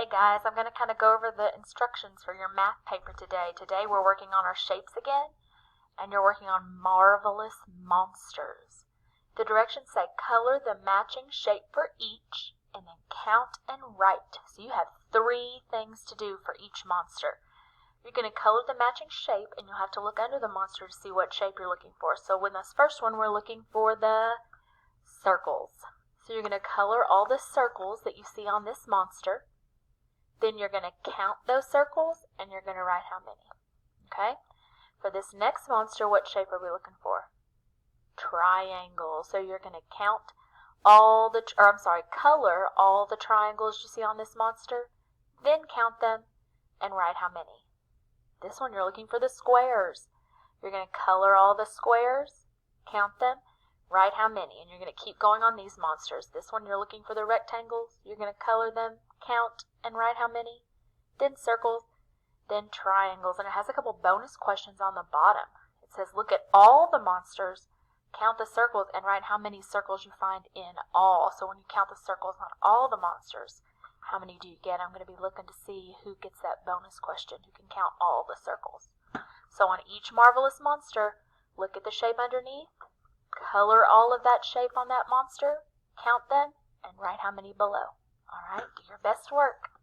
guys, I'm going to kind of go over the instructions for your math paper today. Today we're working on our shapes again, and you're working on marvelous monsters. The directions say color the matching shape for each, and then count and write. So you have 3 things to do for each monster. You're going to color the matching shape, and you'll have to look under the monster to see what shape you're looking for. So with this first one, we're looking for the circles. So you're going to color all the circles that you see on this monster. Then you're going to count those circles, and you're going to write how many. Okay? For this next monster, what shape are we looking for? Triangle. So you're going to color all the triangles you see on this monster, then count them and write how many. This one, you're looking for the squares. You're going to color all the squares, count them, write how many, and you're going to keep going on these monsters. This one, you're looking for the rectangles. You're going to color them, count, and write how many. Then circles, then triangles, and it has a couple bonus questions on the bottom. It says, look at all the monsters, count the circles, and write how many circles you find in all. So when you count the circles on all the monsters, how many do you get? I'm going to be looking to see who gets that bonus question, who can count all the circles. So on each marvelous monster, look at the shape underneath, color all of that shape on that monster, count them, and write how many below. All right, do your best work.